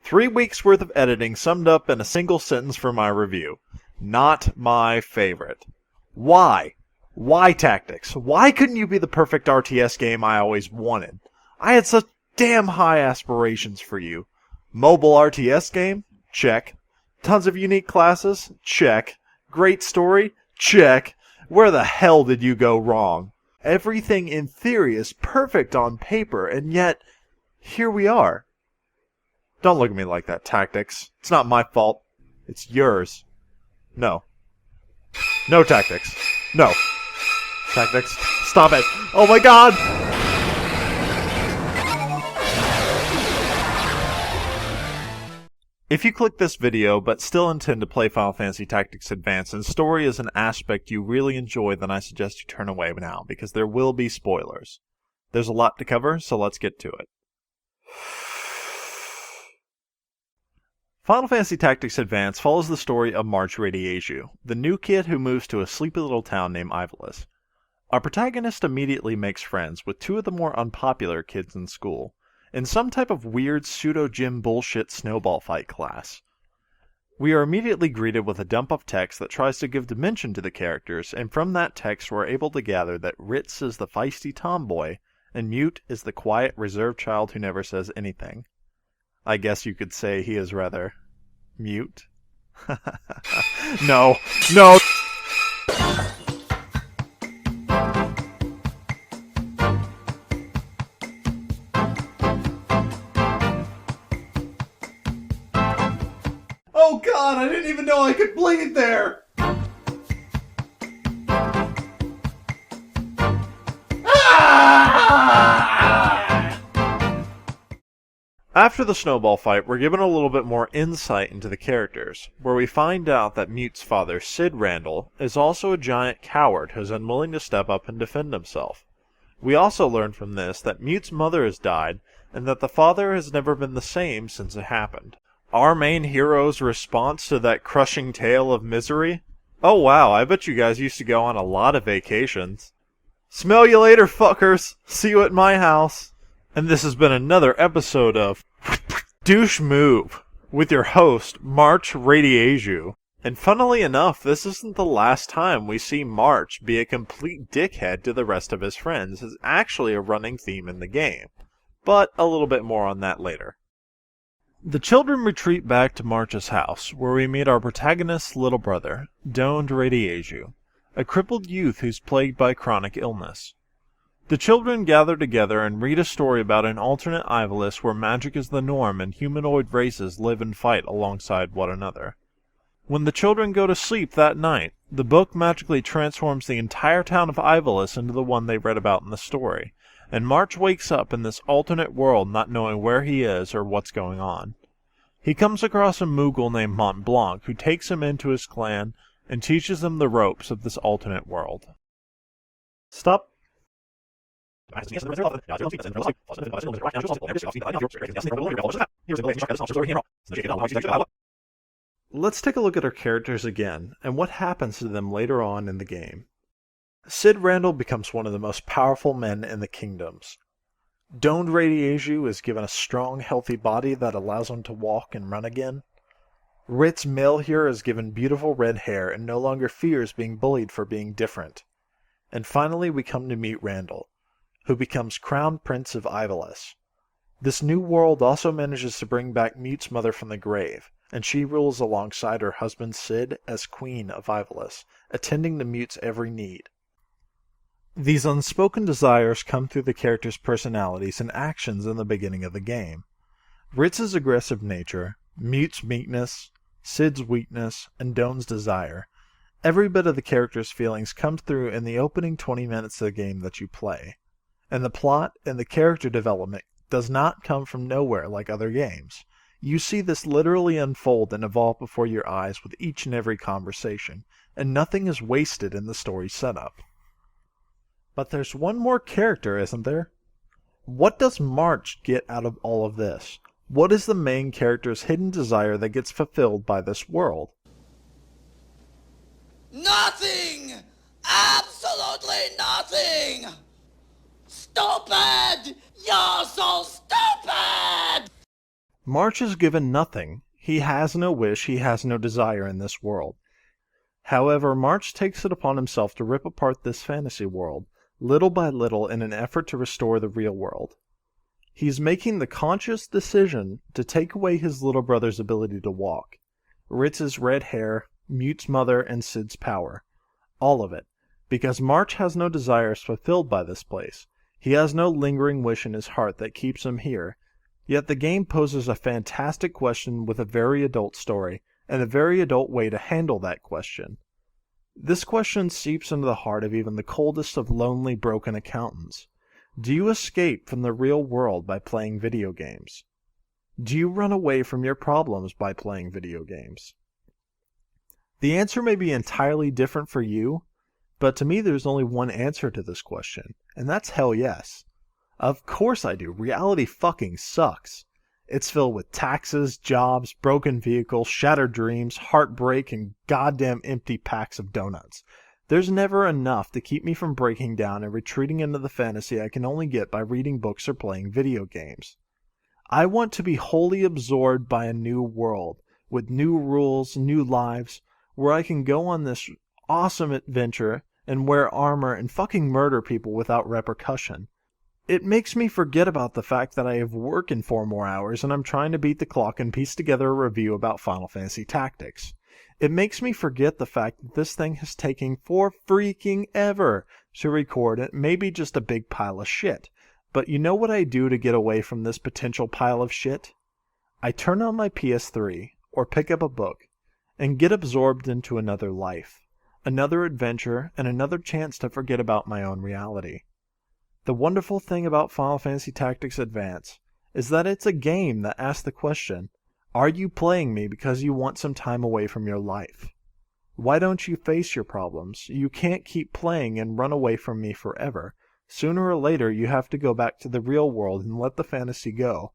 3 weeks worth of editing summed up in a single sentence for my review. Not my favorite. Why? Why Tactics? Why couldn't you be the perfect RTS game I always wanted? I had such damn high aspirations for you. Mobile RTS game? Check. Tons of unique classes? Check. Great story? Check. Where the hell did you go wrong? Everything in theory is perfect on paper, and yet, here we are. Don't look at me like that, Tactics. It's not my fault. It's yours. No. No, Tactics. No. Tactics. Stop it. Oh my god! If you click this video but still intend to play Final Fantasy Tactics Advance and story is an aspect you really enjoy, then I suggest you turn away now, because there will be spoilers. There's a lot to cover, so let's get to it. Final Fantasy Tactics Advance follows the story of March Radiaju, the new kid who moves to a sleepy little town named Ivalice. Our protagonist immediately makes friends with two of the more unpopular kids in school, in some type of weird pseudo-gym bullshit snowball fight class. We are immediately greeted with a dump of text that tries to give dimension to the characters, and from that text we're able to gather that Ritz is the feisty tomboy, and Mute is the quiet, reserved child who never says anything. I guess you could say he is rather mute. No, no! Oh god, I didn't even know I could bleed there! After the snowball fight, we're given a little bit more insight into the characters, where we find out that Mute's father, Sid Randall, is also a giant coward who's unwilling to step up and defend himself. We also learn from this that Mute's mother has died, and that the father has never been the same since it happened. Our main hero's response to that crushing tale of misery? Oh wow, I bet you guys used to go on a lot of vacations. Smell you later, fuckers! See you at my house! And this has been another episode of Douche Move with your host, March Radiaju. And funnily enough, this isn't the last time we see March be a complete dickhead to the rest of his friends. It's actually a running theme in the game. But a little bit more on that later. The children retreat back to March's house, where we meet our protagonist's little brother, Doned Radiaju, a crippled youth who's plagued by chronic illness. The children gather together and read a story about an alternate Ivalice where magic is the norm and humanoid races live and fight alongside one another. When the children go to sleep that night, the book magically transforms the entire town of Ivalice into the one they read about in the story, and March wakes up in this alternate world not knowing where he is or what's going on. He comes across a Moogle named Mont Blanc who takes him into his clan and teaches him the ropes of this alternate world. Stop. Let's take a look at our characters again, and what happens to them later on in the game. Sid Randall becomes one of the most powerful men in the kingdoms. Doned Radiaju is given a strong, healthy body that allows him to walk and run again. Ritz Melchior is given beautiful red hair and no longer fears being bullied for being different. And finally we come to meet Randall, who becomes Crown Prince of Ivalice. This new world also manages to bring back Mute's mother from the grave, and she rules alongside her husband Sid as Queen of Ivalice, attending to Mute's every need. These unspoken desires come through the characters' personalities and actions in the beginning of the game. Ritz's aggressive nature, Mute's meekness, Sid's weakness, and Doned's desire. Every bit of the character's feelings comes through in the opening 20 minutes of the game that you play. And the plot and the character development does not come from nowhere like other games. You see this literally unfold and evolve before your eyes with each and every conversation, and nothing is wasted in the story setup. But there's one more character, isn't there? What does March get out of all of this? What is the main character's hidden desire that gets fulfilled by this world? Nothing! Absolutely nothing! Stupid! You're so stupid! March is given nothing. He has no wish, he has no desire in this world. However, March takes it upon himself to rip apart this fantasy world, little by little in an effort to restore the real world. He's making the conscious decision to take away his little brother's ability to walk, Ritz's red hair, Mute's mother, and Sid's power. All of it. Because March has no desires fulfilled by this place. He has no lingering wish in his heart that keeps him here. Yet the game poses a fantastic question with a very adult story, and a very adult way to handle that question. This question seeps into the heart of even the coldest of lonely, broken accountants. Do you escape from the real world by playing video games? Do you run away from your problems by playing video games? The answer may be entirely different for you, but to me there's only one answer to this question, and that's hell yes. Of course I do. Reality fucking sucks. It's filled with taxes, jobs, broken vehicles, shattered dreams, heartbreak, and goddamn empty packs of donuts. There's never enough to keep me from breaking down and retreating into the fantasy I can only get by reading books or playing video games. I want to be wholly absorbed by a new world, with new rules, new lives, where I can go on this awesome adventure and wear armor and fucking murder people without repercussion. It makes me forget about the fact that I have work in 4 more hours and I'm trying to beat the clock and piece together a review about Final Fantasy Tactics. It makes me forget the fact that this thing has taken for freaking ever to record. It may be just a big pile of shit, but you know what I do to get away from this potential pile of shit? I turn on my PS3 or pick up a book and get absorbed into another life, another adventure, and another chance to forget about my own reality. The wonderful thing about Final Fantasy Tactics Advance is that it's a game that asks the question, are you playing me because you want some time away from your life? Why don't you face your problems? You can't keep playing and run away from me forever. Sooner or later you have to go back to the real world and let the fantasy go.